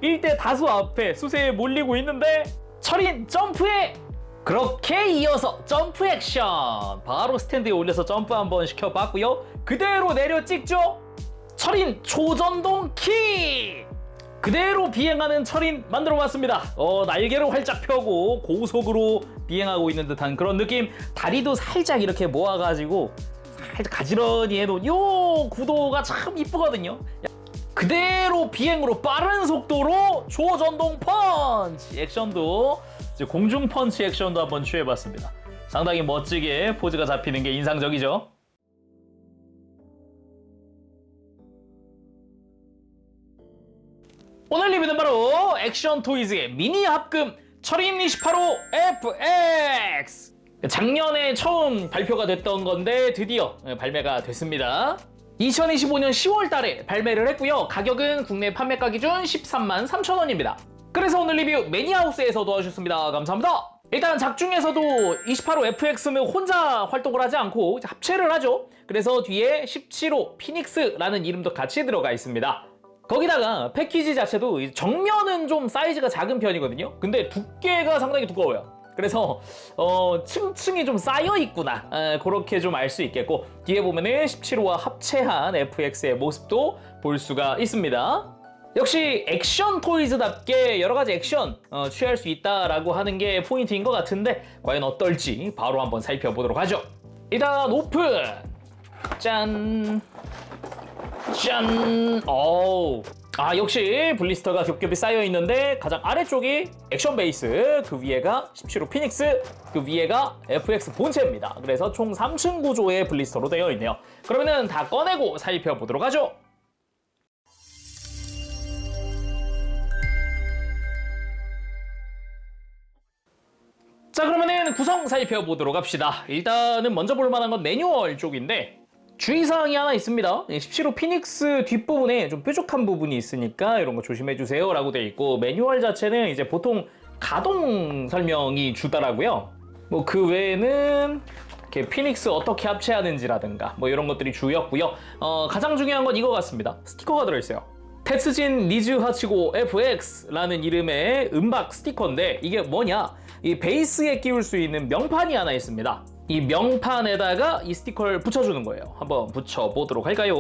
1대 다수 앞에 수세에 몰리고 있는데 철인 점프에 그렇게 이어서 점프 액션 바로 스탠드에 올려서 점프 한번 시켜봤고요. 그대로 내려 찍죠. 철인 초전동 킥 그대로 비행하는 철인 만들어봤습니다. 날개를 활짝 펴고 고속으로 비행하고 있는 듯한 그런 느낌. 다리도 살짝 이렇게 모아가지고 살짝 가지런히 해놓은 요 구도가 참 이쁘거든요. 그대로 비행으로 빠른 속도로 초전동 펀치 액션도 이제 공중 펀치 액션도 한번 취해봤습니다. 상당히 멋지게 포즈가 잡히는 게 인상적이죠. 오늘 리뷰는 바로 액션 토이즈의 미니 합금 철인 28호 FX 작년에 처음 발표가 됐던 건데 드디어 발매가 됐습니다. 2025년 10월 달에 발매를 했고요. 가격은 국내 판매가 기준 13만 3천 원입니다. 그래서 오늘 리뷰 매니아하우스에서 도와주셨습니다. 감사합니다. 일단 작중에서도 28호 FX는 혼자 활동을 하지 않고 합체를 하죠. 그래서 뒤에 17호 피닉스라는 이름도 같이 들어가 있습니다. 거기다가 패키지 자체도 정면은 좀 사이즈가 작은 편이거든요. 근데 두께가 상당히 두꺼워요. 그래서 층층이 좀 쌓여 있구나 그렇게 좀 알 수 있겠고 뒤에 보면은 17호와 합체한 FX의 모습도 볼 수가 있습니다. 역시 액션 토이즈답게 여러 가지 액션 취할 수 있다라고 하는 게 포인트인 것 같은데 과연 어떨지 바로 한번 살펴보도록 하죠. 일단 오픈! 짠! 짠! 어우. 역시 블리스터가 겹겹이 쌓여 있는데 가장 아래쪽이 액션 베이스, 그 위에가 17호 피닉스, 그 위에가 FX 본체입니다. 그래서 총 3층 구조의 블리스터로 되어 있네요. 그러면은 다 꺼내고 살펴보도록 하죠. 자, 그러면은 구성 살펴보도록 합시다. 일단은 먼저 볼 만한 건 매뉴얼 쪽인데 주의사항이 하나 있습니다. 17호 피닉스 뒷부분에 좀 뾰족한 부분이 있으니까 이런 거 조심해주세요 라고 되어 있고 매뉴얼 자체는 이제 보통 가동 설명이 주더라고요. 뭐 그 외에는 이렇게 피닉스 어떻게 합체하는지라든가 뭐 이런 것들이 주였고요. 가장 중요한 건 이거 같습니다. 스티커가 들어있어요. 테츠진 리즈 하치고 FX라는 이름의 음박 스티커인데 이게 뭐냐? 이 베이스에 끼울 수 있는 명판이 하나 있습니다. 이 명판에다가 이 스티커를 붙여주는 거예요. 한번 붙여보도록 할까요?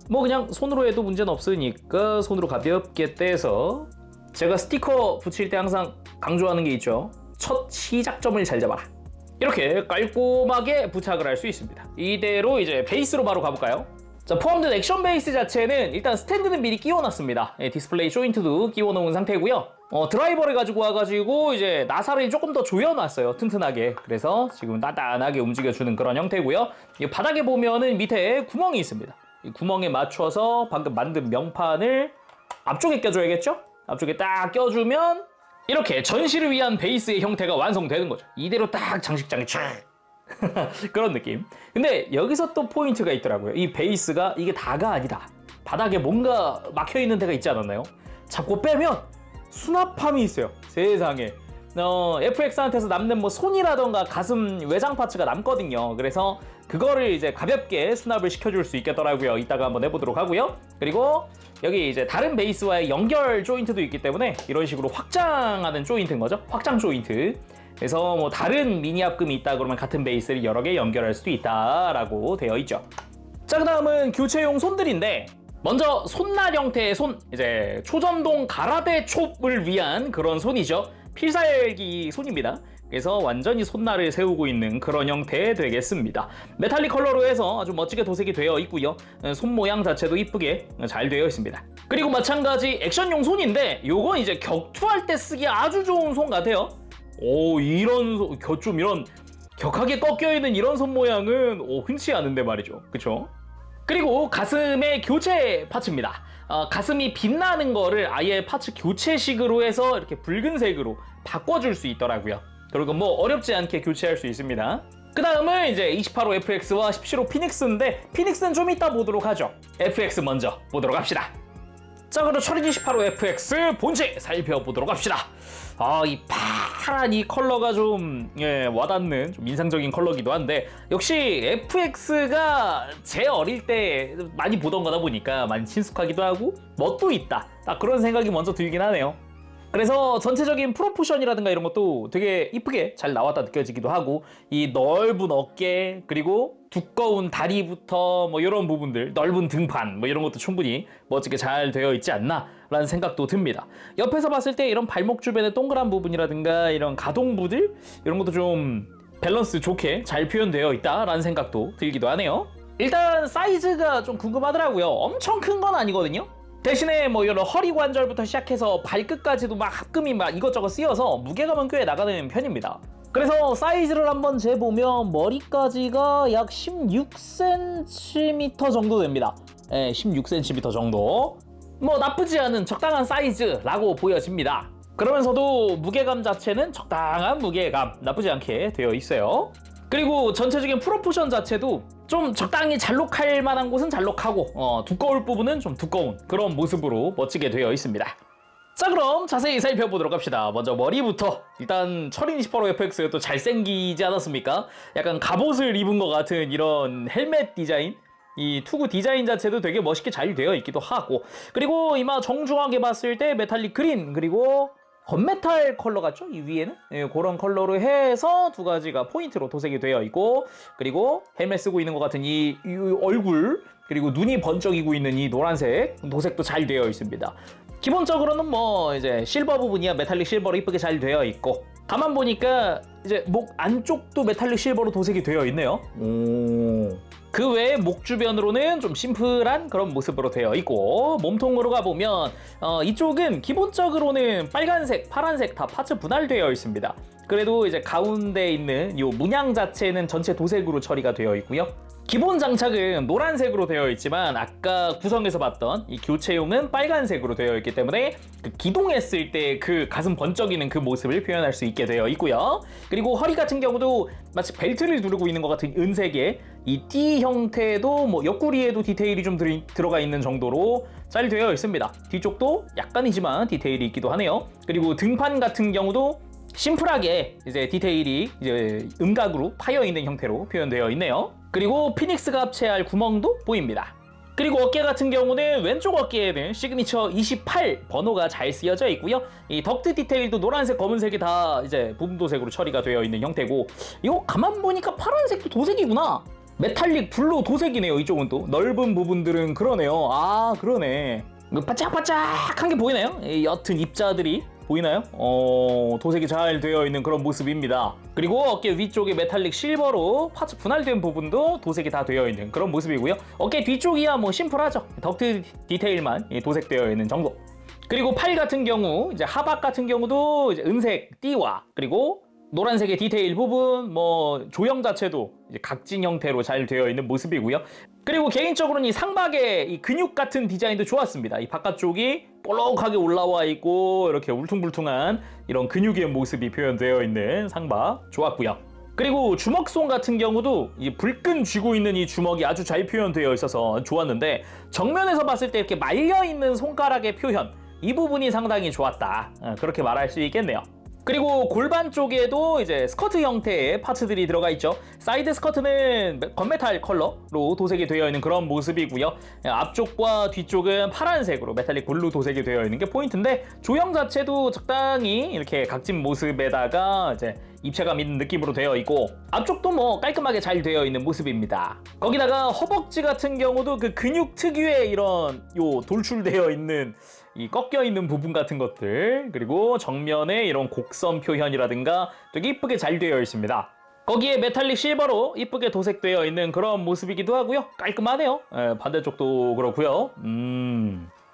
뭐 그냥 손으로 해도 문제는 없으니까 손으로 가볍게 떼서 제가 스티커 붙일 때 항상 강조하는 게 있죠. 첫 시작점을 잘 잡아라. 이렇게 깔끔하게 부착을 할 수 있습니다. 이대로 이제 베이스로 바로 가볼까요? 자, 포함된 액션 베이스 자체는 일단 스탠드는 미리 끼워놨습니다. 디스플레이 조인트도 끼워놓은 상태고요. 드라이버를 가지고 와가지고 이제 나사를 조금 더 조여놨어요. 튼튼하게. 그래서 지금 단단하게 움직여주는 그런 형태고요. 이 바닥에 보면은 밑에 구멍이 있습니다. 이 구멍에 맞춰서 방금 만든 명판을 앞쪽에 껴줘야겠죠? 앞쪽에 딱 껴주면 이렇게 전시를 위한 베이스의 형태가 완성되는 거죠. 이대로 딱 장식장이 촥 그런 느낌. 근데 여기서 또 포인트가 있더라고요. 이 베이스가 이게 다가 아니다. 바닥에 뭔가 막혀있는 데가 있지 않았나요? 잡고 빼면 수납함이 있어요. 세상에. FX한테서 남는 뭐 손이라던가 가슴 외장 파츠가 남거든요. 그래서 그거를 이제 가볍게 수납을 시켜줄 수 있겠더라고요. 이따가 한번 해보도록 하고요. 그리고 여기 이제 다른 베이스와의 연결 조인트도 있기 때문에 이런 식으로 확장하는 조인트인 거죠. 확장 조인트. 그래서 뭐 다른 미니 합금이 있다 그러면 같은 베이스를 여러 개 연결할 수도 있다라고 되어 있죠. 자, 그 다음은 교체용 손들인데 먼저 손날 형태의 손, 이제 초전동 가라데 촉을 위한 그런 손이죠. 필살기 손입니다. 그래서 완전히 손날을 세우고 있는 그런 형태 되겠습니다. 메탈릭 컬러로 해서 아주 멋지게 도색이 되어 있고요. 손 모양 자체도 이쁘게 잘 되어 있습니다. 그리고 마찬가지 액션용 손인데 요건 이제 격투할 때 쓰기 아주 좋은 손 같아요. 오, 이런 좀 이런 격하게 꺾여있는 이런 손 모양은 흔치 않은데 말이죠. 그쵸? 그리고 가슴의 교체 파츠입니다. 가슴이 빛나는 거를 아예 파츠 교체식으로 해서 이렇게 붉은색으로 바꿔줄 수 있더라고요. 그리고 뭐 어렵지 않게 교체할 수 있습니다. 그 다음은 이제 28호 FX와 17호 피닉스인데 피닉스는 좀 이따 보도록 하죠. FX 먼저 보도록 합시다. 자, 그럼 철인 28호 FX 본체 살펴보도록 합시다. 이 파란 이 컬러가 좀 와닿는 좀 인상적인 컬러기도 한데 역시 FX가 제 어릴 때 많이 보던 거다 보니까 많이 친숙하기도 하고 멋도 있다. 딱 그런 생각이 먼저 들긴 하네요. 그래서 전체적인 프로포션이라든가 이런 것도 되게 이쁘게 잘 나왔다 느껴지기도 하고, 이 넓은 어깨 그리고 두꺼운 다리부터 뭐 이런 부분들, 넓은 등판 뭐 이런 것도 충분히 멋지게 잘 되어 있지 않나 라는 생각도 듭니다. 옆에서 봤을 때 이런 발목 주변의 동그란 부분이라든가 이런 가동부들 이런 것도 좀 밸런스 좋게 잘 표현되어 있다라는 생각도 들기도 하네요. 일단 사이즈가 좀 궁금하더라고요. 엄청 큰 건 아니거든요. 대신에 뭐 이런 허리 관절부터 시작해서 발끝까지도 막 합금이 막 이것저것 쓰여서 무게감은 꽤 나가는 편입니다. 그래서 사이즈를 한번 재보면 머리까지가 약 16cm 정도 됩니다. 네, 16cm 정도. 뭐 나쁘지 않은 적당한 사이즈라고 보여집니다. 그러면서도 무게감 자체는 적당한 무게감, 나쁘지 않게 되어 있어요. 그리고 전체적인 프로포션 자체도 좀 적당히 잘록할 만한 곳은 잘록하고 두꺼울 부분은 좀 두꺼운 그런 모습으로 멋지게 되어 있습니다. 자, 그럼 자세히 살펴보도록 합시다. 먼저 머리부터. 일단 철인 28호 FX 또 잘생기지 않았습니까? 약간 갑옷을 입은 것 같은 이런 헬멧 디자인, 이 투구 디자인 자체도 되게 멋있게 잘 되어 있기도 하고, 그리고 이마 정중하게 봤을 때 메탈릭 그린, 그리고 건메탈 컬러 같죠? 이 위에는? 예, 그런 컬러로 해서 두 가지가 포인트로 도색이 되어 있고, 그리고 헬멧 쓰고 있는 것 같은 이 얼굴, 그리고 눈이 번쩍이고 있는 이 노란색 도색도 잘 되어 있습니다. 기본적으로는 뭐 이제 실버 부분이야 메탈릭 실버로 이쁘게 잘 되어 있고, 가만 보니까 이제 목 안쪽도 메탈릭 실버로 도색이 되어 있네요. 그 외에 목 주변으로는 좀 심플한 그런 모습으로 되어 있고, 몸통으로 가보면 이쪽은 기본적으로는 빨간색, 파란색 다 파츠 분할되어 있습니다. 그래도 이제 가운데 있는 이 문양 자체는 전체 도색으로 처리가 되어 있고요. 기본 장착은 노란색으로 되어 있지만 아까 구성에서 봤던 이 교체용은 빨간색으로 되어 있기 때문에 그 기동했을 때 그 가슴 번쩍이는 그 모습을 표현할 수 있게 되어 있고요. 그리고 허리 같은 경우도 마치 벨트를 누르고 있는 것 같은 은색의 이 띠 형태도 뭐 옆구리에도 디테일이 좀 들어가 있는 정도로 잘 되어 있습니다. 뒤쪽도 약간이지만 디테일이 있기도 하네요. 그리고 등판 같은 경우도 심플하게 이제 디테일이 이제 음각으로 파여 있는 형태로 표현되어 있네요. 그리고 피닉스가 합체할 구멍도 보입니다. 그리고 어깨 같은 경우는 왼쪽 어깨에는 시그니처 28 번호가 잘 쓰여져 있고요. 이 덕트 디테일도 노란색, 검은색이 다 이제 부분 도색으로 처리가 되어 있는 형태고, 이거 가만 보니까 파란색도 도색이구나. 메탈릭 블루 도색이네요. 이쪽은 또 넓은 부분들은 그러네요. 아, 그러네. 바짝바짝한 게 보이나요? 이 옅은 입자들이 보이나요? 도색이 잘 되어 있는 그런 모습입니다. 그리고 어깨 위쪽에 메탈릭 실버로 파츠 분할된 부분도 도색이 다 되어 있는 그런 모습이고요. 어깨 뒤쪽이야 뭐 심플하죠. 덕트 디테일만 도색되어 있는 정도. 그리고 팔 같은 경우, 이제 하박 같은 경우도 이제 은색 띠와 그리고 노란색의 디테일 부분, 뭐 조형 자체도 이제 각진 형태로 잘 되어 있는 모습이고요. 그리고 개인적으로는 이 상박의 이 근육 같은 디자인도 좋았습니다. 이 바깥쪽이 볼록하게 올라와 있고 이렇게 울퉁불퉁한 이런 근육의 모습이 표현되어 있는 상박 좋았고요. 그리고 주먹손 같은 경우도 이 불끈 쥐고 있는 이 주먹이 아주 잘 표현되어 있어서 좋았는데, 정면에서 봤을 때 이렇게 말려 있는 손가락의 표현, 이 부분이 상당히 좋았다, 그렇게 말할 수 있겠네요. 그리고 골반 쪽에도 이제 스커트 형태의 파츠들이 들어가 있죠. 사이드 스커트는 건메탈 컬러로 도색이 되어 있는 그런 모습이고요. 앞쪽과 뒤쪽은 파란색으로 메탈릭 블루 도색이 되어 있는 게 포인트인데, 조형 자체도 적당히 이렇게 각진 모습에다가 이제 입체감 있는 느낌으로 되어 있고, 앞쪽도 뭐 깔끔하게 잘 되어 있는 모습입니다. 거기다가 허벅지 같은 경우도 그 근육 특유의 이런 돌출되어 있는 이 꺾여 있는 부분 같은 것들, 그리고 정면에 이런 곡선 표현이라든가 되게 이쁘게 잘 되어 있습니다. 거기에 메탈릭 실버로 이쁘게 도색되어 있는 그런 모습이기도 하고요. 깔끔하네요. 반대쪽도 그렇고요.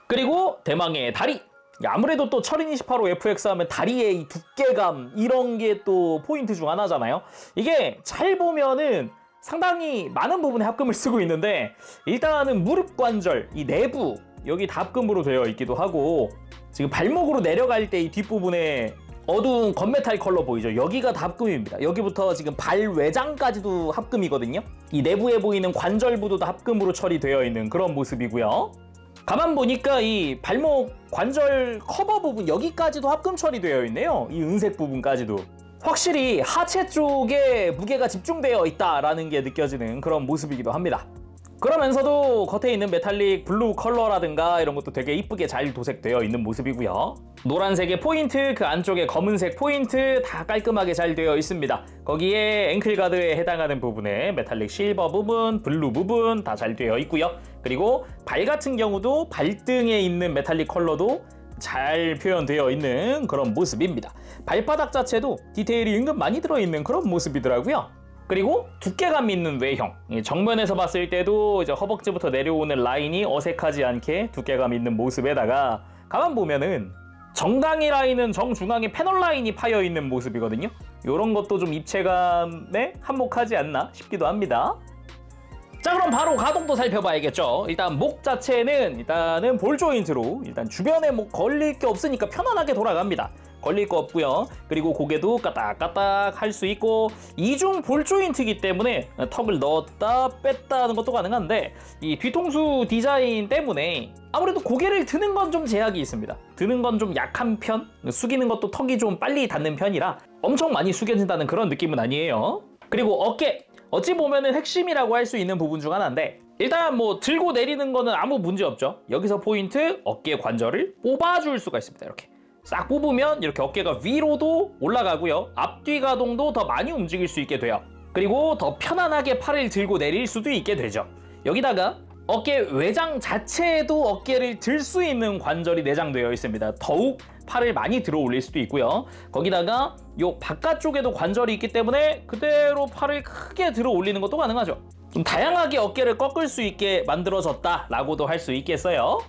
그리고 대망의 다리. 아무래도 또 철인 28호 FX 하면 다리의 이 두께감, 이런 게 또 포인트 중 하나잖아요. 이게 잘 보면은 상당히 많은 부분에 합금을 쓰고 있는데, 일단은 무릎 관절 이 내부 여기 다 합금으로 되어 있기도 하고, 지금 발목으로 내려갈 때 이 뒷부분에 어두운 건메탈 컬러 보이죠? 여기가 다 합금입니다. 여기부터 지금 발 외장까지도 합금이거든요. 이 내부에 보이는 관절부도 다 합금으로 처리되어 있는 그런 모습이고요. 가만 보니까 이 발목 관절 커버 부분 여기까지도 합금 처리되어 있네요. 이 은색 부분까지도. 확실히 하체 쪽에 무게가 집중되어 있다라는 게 느껴지는 그런 모습이기도 합니다. 그러면서도 겉에 있는 메탈릭 블루 컬러라든가 이런 것도 되게 이쁘게 잘 도색되어 있는 모습이고요. 노란색의 포인트, 그 안쪽에 검은색 포인트 다 깔끔하게 잘 되어 있습니다. 거기에 앵클 가드에 해당하는 부분에 메탈릭 실버 부분, 블루 부분 다 잘 되어 있고요. 그리고 발 같은 경우도 발등에 있는 메탈릭 컬러도 잘 표현되어 있는 그런 모습입니다. 발바닥 자체도 디테일이 은근 많이 들어있는 그런 모습이더라고요. 그리고 두께감 있는 외형, 정면에서 봤을 때도 이제 허벅지부터 내려오는 라인이 어색하지 않게 두께감 있는 모습에다가 가만 보면은 정강이 라인은 정중앙에 패널 라인이 파여 있는 모습이거든요. 이런 것도 좀 입체감에 한몫하지 않나 싶기도 합니다. 자, 그럼 바로 가동도 살펴봐야겠죠. 일단 목 자체는 일단은 볼 조인트로 일단 주변에 뭐 걸릴 게 없으니까 편안하게 돌아갑니다. 걸릴 거 없고요. 그리고 고개도 까딱까딱 할 수 있고 이중 볼 조인트이기 때문에 턱을 넣었다 뺐다 하는 것도 가능한데 이 뒤통수 디자인 때문에 아무래도 고개를 드는 건 좀 제약이 있습니다. 드는 건 좀 약한 편, 숙이는 것도 턱이 좀 빨리 닿는 편이라 엄청 많이 숙여진다는 그런 느낌은 아니에요. 그리고 어깨, 어찌 보면은 핵심이라고 할 수 있는 부분 중 하나인데 일단 뭐 들고 내리는 거는 아무 문제 없죠. 여기서 포인트, 어깨 관절을 뽑아줄 수가 있습니다. 이렇게 싹 뽑으면 이렇게 어깨가 위로도 올라가고요. 앞뒤 가동도 더 많이 움직일 수 있게 돼요. 그리고 더 편안하게 팔을 들고 내릴 수도 있게 되죠. 여기다가 어깨 외장 자체에도 어깨를 들 수 있는 관절이 내장되어 있습니다. 더욱 팔을 많이 들어 올릴 수도 있고요. 거기다가 요 바깥쪽에도 관절이 있기 때문에 그대로 팔을 크게 들어 올리는 것도 가능하죠. 좀 다양하게 어깨를 꺾을 수 있게 만들어졌다라고도 할 수 있겠어요.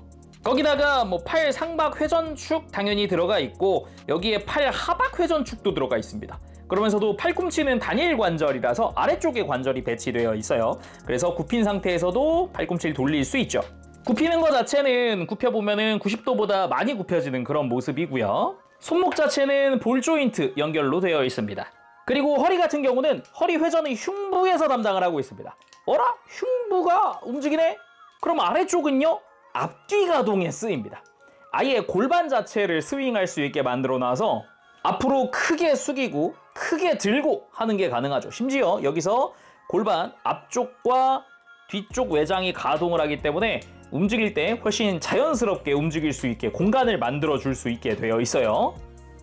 거기다가 뭐 팔 상박 회전축 당연히 들어가 있고 여기에 팔 하박 회전축도 들어가 있습니다. 그러면서도 팔꿈치는 단일 관절이라서 아래쪽에 관절이 배치되어 있어요. 그래서 굽힌 상태에서도 팔꿈치를 돌릴 수 있죠. 굽히는 것 자체는 굽혀보면은 90도보다 많이 굽혀지는 그런 모습이고요. 손목 자체는 볼 조인트 연결로 되어 있습니다. 그리고 허리 같은 경우는 허리 회전을 흉부에서 담당을 하고 있습니다. 어라? 흉부가 움직이네? 그럼 아래쪽은요? 앞뒤 가동에 쓰입니다. 아예 골반 자체를 스윙할 수 있게 만들어 놔서 앞으로 크게 숙이고 크게 들고 하는 게 가능하죠. 심지어 여기서 골반 앞쪽과 뒤쪽 외장이 가동을 하기 때문에 움직일 때 훨씬 자연스럽게 움직일 수 있게 공간을 만들어 줄 수 있게 되어 있어요.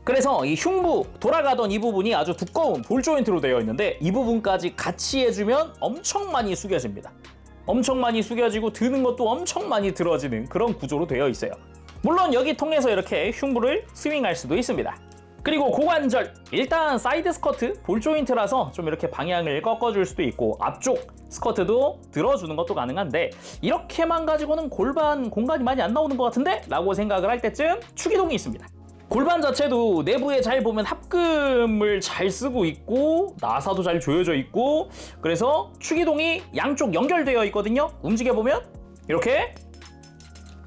그래서 이 흉부 돌아가던 이 부분이 아주 두꺼운 볼 조인트로 되어 있는데 이 부분까지 같이 해주면 엄청 많이 숙여집니다. 엄청 많이 숙여지고 드는 것도 엄청 많이 들어지는 그런 구조로 되어 있어요. 물론 여기 통해서 이렇게 흉부를 스윙할 수도 있습니다. 그리고 고관절, 일단 사이드 스커트 볼 조인트라서 좀 이렇게 방향을 꺾어줄 수도 있고 앞쪽 스커트도 들어주는 것도 가능한데 이렇게만 가지고는 골반 공간이 많이 안 나오는 것 같은데? 라고 생각을 할 때쯤 축이동이 있습니다. 골반 자체도 내부에 잘 보면 합금을 잘 쓰고 있고 나사도 잘 조여져 있고 그래서 축이동이 양쪽 연결되어 있거든요. 움직여보면 이렇게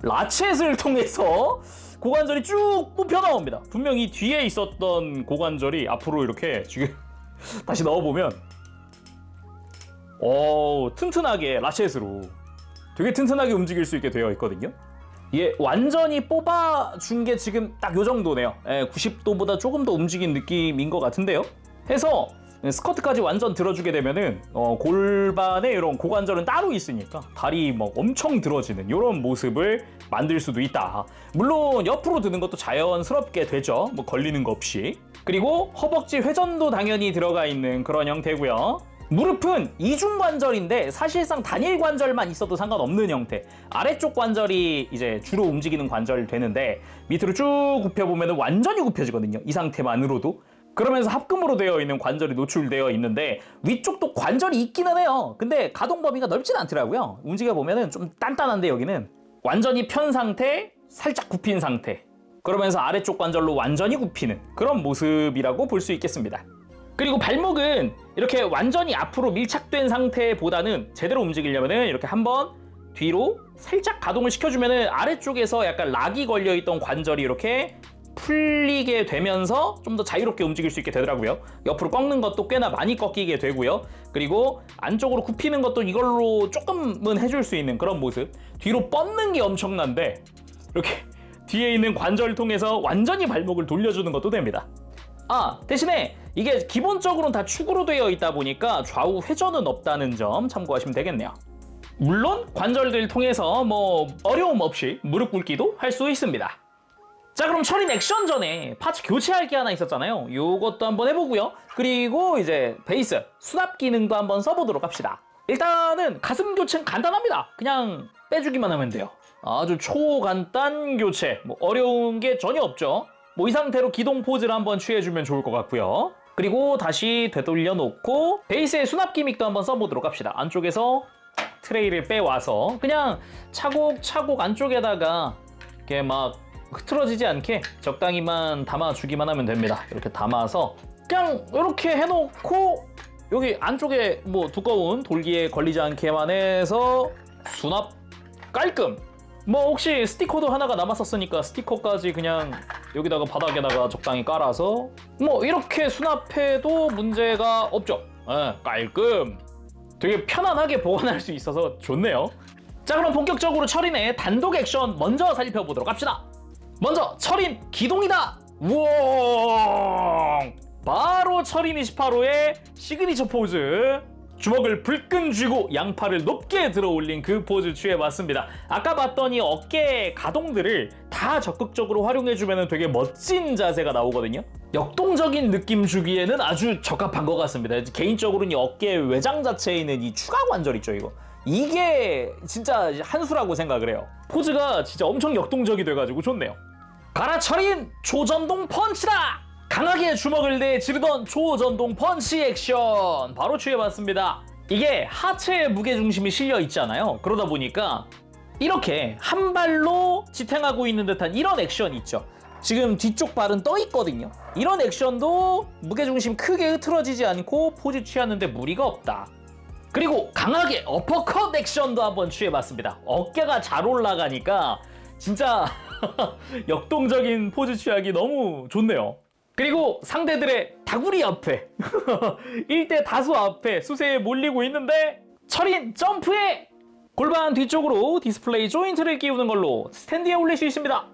라쳇을 통해서 고관절이 쭉 뽑혀 나옵니다. 분명히 뒤에 있었던 고관절이 앞으로 이렇게 지금 다시 넣어보면 튼튼하게 라쳇으로 되게 튼튼하게 움직일 수 있게 되어 있거든요. 이게 완전히 뽑아준 게 지금 딱 요 정도네요. 90도보다 조금 더 움직인 느낌인 것 같은데요. 해서 스커트까지 완전 들어주게 되면은 골반에 이런 고관절은 따로 있으니까 다리 막 엄청 들어지는 이런 모습을 만들 수도 있다. 물론 옆으로 드는 것도 자연스럽게 되죠. 뭐 걸리는 거 없이. 그리고 허벅지 회전도 당연히 들어가 있는 그런 형태고요. 무릎은 이중 관절인데 사실상 단일 관절만 있어도 상관없는 형태. 아래쪽 관절이 이제 주로 움직이는 관절 되는데 밑으로 쭉 굽혀보면 완전히 굽혀지거든요. 이 상태만으로도. 그러면서 합금으로 되어 있는 관절이 노출되어 있는데 위쪽도 관절이 있기는 해요. 근데 가동 범위가 넓진 않더라고요. 움직여보면 좀 단단한데 여기는 완전히 편 상태, 살짝 굽힌 상태. 그러면서 아래쪽 관절로 완전히 굽히는 그런 모습이라고 볼 수 있겠습니다. 그리고 발목은 이렇게 완전히 앞으로 밀착된 상태보다는 제대로 움직이려면 이렇게 한번 뒤로 살짝 가동을 시켜주면 아래쪽에서 약간 락이 걸려있던 관절이 이렇게 풀리게 되면서 좀 더 자유롭게 움직일 수 있게 되더라고요. 옆으로 꺾는 것도 꽤나 많이 꺾이게 되고요. 그리고 안쪽으로 굽히는 것도 이걸로 조금은 해줄 수 있는 그런 모습. 뒤로 뻗는 게 엄청난데 이렇게 뒤에 있는 관절을 통해서 완전히 발목을 돌려주는 것도 됩니다. 대신에 이게 기본적으로는 다 축으로 되어 있다 보니까 좌우 회전은 없다는 점 참고하시면 되겠네요. 물론 관절들 통해서 뭐 어려움 없이 무릎 꿇기도 할 수 있습니다. 자, 그럼 철인 액션 전에 파츠 교체할 게 하나 있었잖아요. 요것도 한번 해보고요. 그리고 이제 베이스 수납 기능도 한번 써보도록 합시다. 일단은 가슴 교체는 간단합니다. 그냥 빼주기만 하면 돼요. 아주 초간단 교체, 뭐 어려운 게 전혀 없죠. 뭐 이 상태로 기동 포즈를 한번 취해주면 좋을 것 같고요. 그리고 다시 되돌려 놓고 베이스의 수납 기믹도 한번 써보도록 합시다. 안쪽에서 트레이를 빼와서 그냥 차곡차곡 안쪽에다가 이렇게 막 흐트러지지 않게 적당히만 담아주기만 하면 됩니다. 이렇게 담아서 그냥 이렇게 해놓고 여기 안쪽에 뭐 두꺼운 돌기에 걸리지 않게만 해서 수납 깔끔. 뭐 혹시 스티커도 하나가 남았었으니까 스티커까지 그냥 여기다가 바닥에다가 적당히 깔아서 뭐 이렇게 수납해도 문제가 없죠. 깔끔. 되게 편안하게 보관할 수 있어서 좋네요. 자, 그럼 본격적으로 철인의 단독 액션 먼저 살펴보도록 합시다. 먼저 철인 기동이다. 우와! 바로 철인 28호의 시그니처 포즈. 주먹을 불끈 쥐고 양팔을 높게 들어 올린 그 포즈 취해봤습니다. 아까 봤더니 어깨 가동들을 다 적극적으로 활용해주면 되게 멋진 자세가 나오거든요. 역동적인 느낌 주기에는 아주 적합한 것 같습니다. 개인적으로는 이 어깨 외장 자체에 있는 이 추가 관절 있죠, 이거. 이게 진짜 한 수라고 생각을 해요. 포즈가 진짜 엄청 역동적이 돼가지고 좋네요. 가라 철인 초전동 펀치다! 강하게 주먹을 내 지르던 초전동 펀치 액션 바로 취해봤습니다. 이게 하체에 무게중심이 실려 있잖아요. 그러다 보니까 이렇게 한 발로 지탱하고 있는 듯한 이런 액션이 있죠. 지금 뒤쪽 발은 떠 있거든요. 이런 액션도 무게중심 크게 흐트러지지 않고 포즈 취하는데 무리가 없다. 그리고 강하게 어퍼컷 액션도 한번 취해봤습니다. 어깨가 잘 올라가니까 진짜 역동적인 포즈 취하기 너무 좋네요. 그리고 상대들의 다구리 앞에 1대 다수 앞에 수세에 몰리고 있는데 철인 점프에 골반 뒤쪽으로 디스플레이 조인트를 끼우는 걸로 스탠드에 올릴 수 있습니다.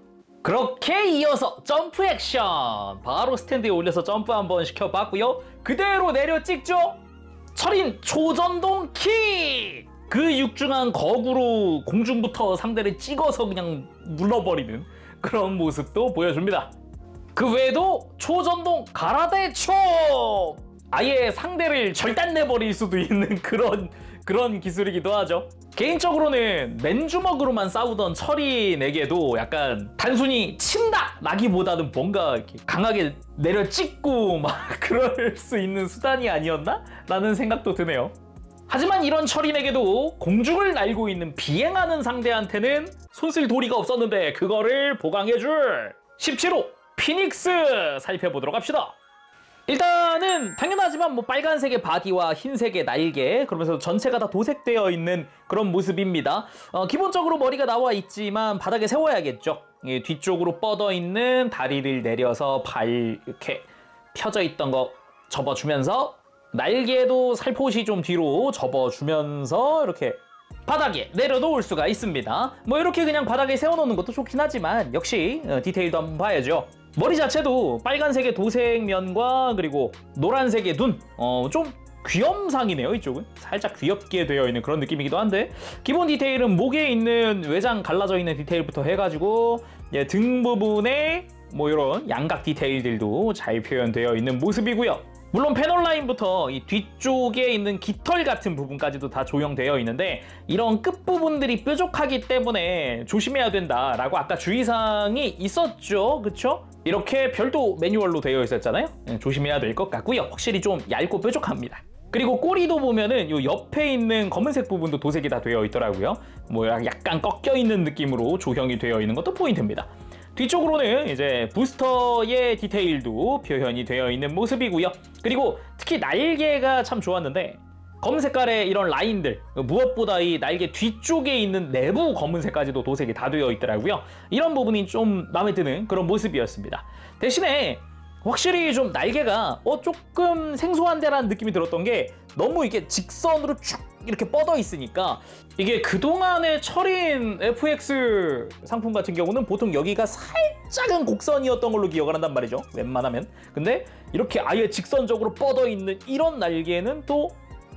그렇게 이어서 점프 액션 바로 스탠드에 올려서 점프 한번 시켜봤고요. 그대로 내려 찍죠. 철인 초전동 킥! 그 육중한 거구로 공중부터 상대를 찍어서 그냥 눌러버리는 그런 모습도 보여줍니다. 그 외에도 초전동 가라데 촉! 아예 상대를 절단내버릴 수도 있는 그런 기술이기도 하죠. 개인적으로는 맨주먹으로만 싸우던 철인에게도 약간 단순히 친다! 라기보다는 뭔가 이렇게 강하게 내려 찍고 막 그럴 수 있는 수단이 아니었나? 라는 생각도 드네요. 하지만 이런 철인에게도 공중을 날고 있는 비행하는 상대한테는 손쓸 도리가 없었는데 그거를 보강해줄 17호 피닉스 살펴보도록 합시다. 일단은 당연하지만 뭐 빨간색의 바디와 흰색의 날개, 그러면서 전체가 다 도색되어 있는 그런 모습입니다. 기본적으로 머리가 나와 있지만 바닥에 세워야겠죠. 뒤쪽으로 뻗어 있는 다리를 내려서 발 이렇게 펴져 있던 거 접어주면서 날개도 살포시 좀 뒤로 접어주면서 이렇게 바닥에 내려놓을 수가 있습니다. 뭐 이렇게 그냥 바닥에 세워놓는 것도 좋긴 하지만 역시 디테일도 한번 봐야죠. 머리 자체도 빨간색의 도색면과 그리고 노란색의 눈, 좀 귀염상이네요. 이쪽은 살짝 귀엽게 되어 있는 그런 느낌이기도 한데 기본 디테일은 목에 있는 외장 갈라져 있는 디테일부터 해가지고 등 부분에 뭐 이런 양각 디테일들도 잘 표현되어 있는 모습이고요. 물론 패널 라인부터 이 뒤쪽에 있는 깃털 같은 부분까지도 다 조형되어 있는데 이런 끝부분들이 뾰족하기 때문에 조심해야 된다라고 아까 주의사항이 있었죠. 그쵸? 이렇게 별도 매뉴얼로 되어 있었잖아요. 조심해야 될 것 같고요. 확실히 좀 얇고 뾰족합니다. 그리고 꼬리도 보면은 요 옆에 있는 검은색 부분도 도색이 다 되어 있더라고요. 뭐 약간 꺾여 있는 느낌으로 조형이 되어 있는 것도 포인트입니다. 뒤쪽으로는 이제 부스터의 디테일도 표현이 되어 있는 모습이고요. 그리고 특히 날개가 참 좋았는데 검은 색깔의 이런 라인들, 무엇보다 이 날개 뒤쪽에 있는 내부 검은색까지도 도색이 다 되어 있더라고요. 이런 부분이 좀 마음에 드는 그런 모습이었습니다. 대신에 확실히 좀 날개가 조금 생소한데라는 느낌이 들었던 게 너무 이게 직선으로 쭉 이렇게 뻗어 있으니까 이게 그동안의 철인 FX 상품 같은 경우는 보통 여기가 살짝은 곡선이었던 걸로 기억을 한단 말이죠. 웬만하면. 근데 이렇게 아예 직선적으로 뻗어 있는 이런 날개는 또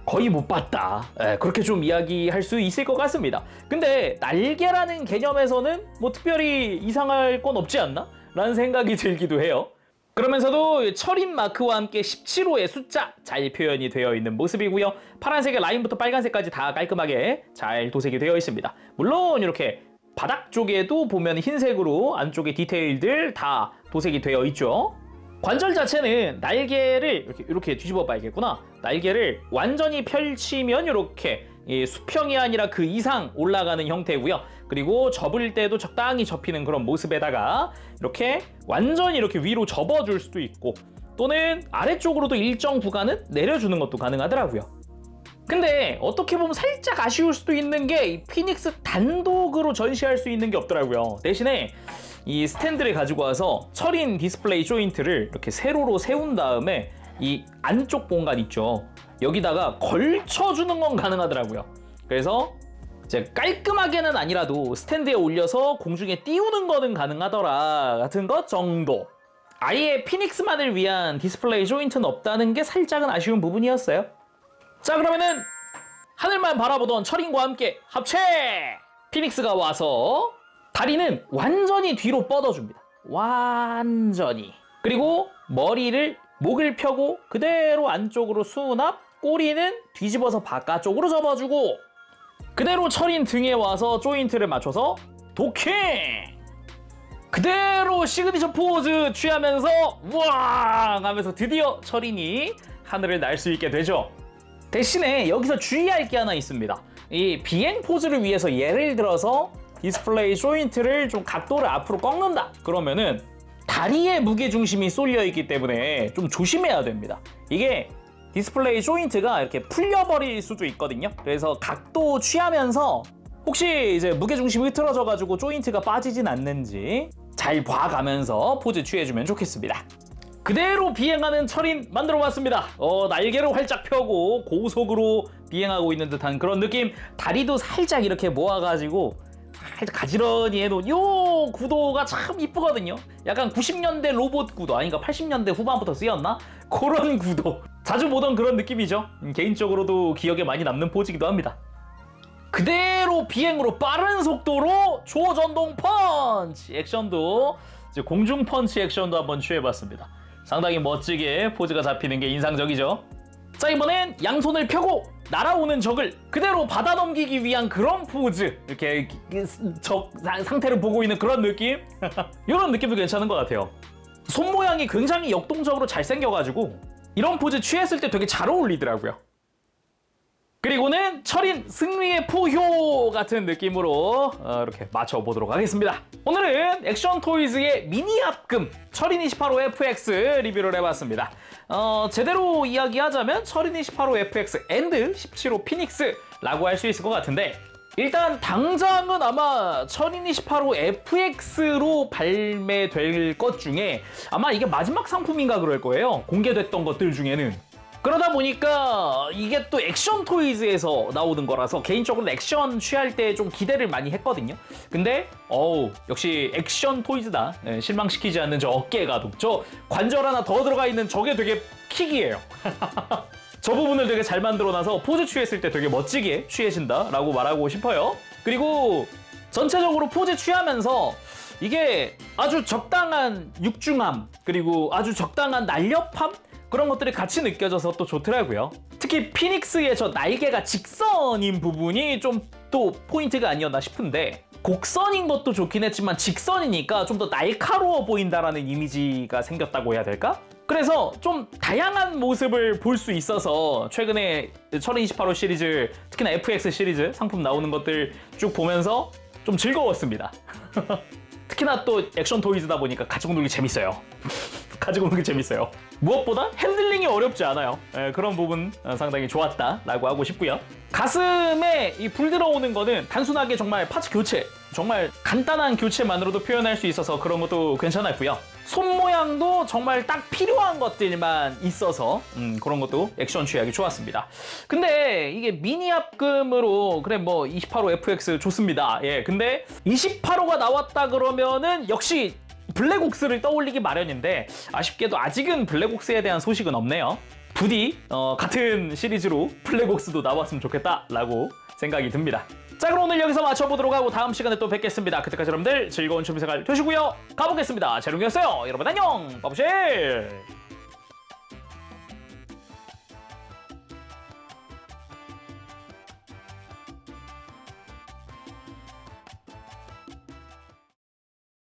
거의 못 봤다. 그렇게 좀 이야기할 수 있을 것 같습니다. 근데 날개라는 개념에서는 뭐 특별히 이상할 건 없지 않나? 라는 생각이 들기도 해요. 그러면서도 철인 마크와 함께 17호의 숫자 잘 표현이 되어 있는 모습이고요. 파란색의 라인부터 빨간색까지 다 깔끔하게 잘 도색이 되어 있습니다. 물론 이렇게 바닥 쪽에도 보면 흰색으로 안쪽에 디테일들 다 도색이 되어 있죠. 관절 자체는 날개를 이렇게 뒤집어 봐야겠구나. 날개를 완전히 펼치면 이렇게 수평이 아니라 그 이상 올라가는 형태고요. 그리고 접을 때도 적당히 접히는 그런 모습에다가 이렇게 완전히 이렇게 위로 접어줄 수도 있고 또는 아래쪽으로도 일정 구간은 내려주는 것도 가능하더라고요. 근데 어떻게 보면 살짝 아쉬울 수도 있는 게 이 피닉스 단독으로 전시할 수 있는 게 없더라고요. 대신에 이 스탠드를 가지고 와서 철인 디스플레이 조인트를 이렇게 세로로 세운 다음에 이 안쪽 공간 있죠. 여기다가 걸쳐주는 건 가능하더라고요. 그래서 이제 깔끔하게는 아니라도 스탠드에 올려서 공중에 띄우는 거는 가능하더라 같은 것 정도. 아예 피닉스만을 위한 디스플레이 조인트는 없다는 게 살짝은 아쉬운 부분이었어요. 자, 그러면은 하늘만 바라보던 철인과 함께 합체! 피닉스가 와서 다리는 완전히 뒤로 뻗어줍니다. 완전히. 그리고 목을 펴고 그대로 안쪽으로 수납, 꼬리는 뒤집어서 바깥쪽으로 접어주고 그대로 철인 등에 와서 조인트를 맞춰서 도킹! 그대로 시그니처 포즈 취하면서 우왕! 하면서 드디어 철인이 하늘을 날 수 있게 되죠. 대신에 여기서 주의할 게 하나 있습니다. 이 비행 포즈를 위해서 예를 들어서 디스플레이 조인트를 좀 각도를 앞으로 꺾는다. 그러면은 다리에 무게중심이 쏠려 있기 때문에 좀 조심해야 됩니다. 이게 디스플레이 조인트가 이렇게 풀려버릴 수도 있거든요. 그래서 각도 취하면서 혹시 이제 무게중심이 흐트러져가지고 조인트가 빠지진 않는지 잘 봐가면서 포즈 취해주면 좋겠습니다. 그대로 비행하는 철인 만들어봤습니다. 날개를 활짝 펴고 고속으로 비행하고 있는 듯한 그런 느낌. 다리도 살짝 이렇게 모아가지고 살짝 가지런히 해놓은 요 구도가 참 이쁘거든요. 약간 90년대 로봇 구도 아닌가 80년대 후반부터 쓰였나? 그런 구도. 자주 보던 그런 느낌이죠. 개인적으로도 기억에 많이 남는 포즈이기도 합니다. 그대로 비행으로 빠른 속도로 초전동 펀치 액션도 이제 공중 펀치 액션도 한번 취해봤습니다. 상당히 멋지게 포즈가 잡히는 게 인상적이죠. 자, 이번엔 양손을 펴고 날아오는 적을 그대로 받아 넘기기 위한 그런 포즈. 이렇게 적 상태를 보고 있는 그런 느낌. 이런 느낌도 괜찮은 것 같아요. 손 모양이 굉장히 역동적으로 잘생겨가지고 이런 포즈 취했을 때 되게 잘 어울리더라고요. 그리고는 철인 승리의 포효 같은 느낌으로 이렇게 맞춰보도록 하겠습니다. 오늘은 액션 토이즈의 미니 합금 철인 28호 FX 리뷰를 해봤습니다. 제대로 이야기하자면 철인 28호 FX 앤드 17호 피닉스라고 할 수 있을 것 같은데 일단 당장은 아마 철인 28호 FX로 발매될 것 중에 아마 이게 마지막 상품인가 그럴 거예요. 공개됐던 것들 중에는. 그러다 보니까 이게 또 액션 토이즈에서 나오는 거라서 개인적으로 액션 취할 때 좀 기대를 많이 했거든요. 근데 역시 액션 토이즈다. 실망시키지 않는 저 어깨가동, 저 관절 하나 더 들어가 있는 저게 되게 킥이에요. 저 부분을 되게 잘 만들어놔서 포즈 취했을 때 되게 멋지게 취해진다라고 말하고 싶어요. 그리고 전체적으로 포즈 취하면서 이게 아주 적당한 육중함 그리고 아주 적당한 날렵함 그런 것들이 같이 느껴져서 또 좋더라고요. 특히 피닉스의 저 날개가 직선인 부분이 좀 또 포인트가 아니었나 싶은데 곡선인 것도 좋긴 했지만 직선이니까 좀 더 날카로워 보인다라는 이미지가 생겼다고 해야 될까? 그래서 좀 다양한 모습을 볼 수 있어서 최근에 철인 28호 시리즈 특히나 FX 시리즈 상품 나오는 것들 쭉 보면서 좀 즐거웠습니다. 특히나 또 액션 토이즈다 보니까 가지고 놀기 재밌어요. 가지고 노는 게 재밌어요. 무엇보다 핸들링이 어렵지 않아요. 그런 부분 상당히 좋았다라고 하고 싶고요. 가슴에 이 불 들어오는 거는 단순하게 정말 파츠 교체, 정말 간단한 교체만으로도 표현할 수 있어서 그런 것도 괜찮았고요. 손 모양도 정말 딱 필요한 것들만 있어서 그런 것도 액션 취하기 좋았습니다. 근데 이게 미니 합금으로 그래 뭐 28호 FX 좋습니다. 근데 28호가 나왔다 그러면은 역시 블랙옥스를 떠올리기 마련인데 아쉽게도 아직은 블랙옥스에 대한 소식은 없네요. 부디 같은 시리즈로 플래그옥스도 나왔으면 좋겠다라고 생각이 듭니다. 자, 그럼 오늘 여기서 마쳐보도록 하고 다음 시간에 또 뵙겠습니다. 그때까지 여러분들 즐거운 취미생활 되시고요. 가보겠습니다. 재롱이었어요. 여러분 안녕. 바보실.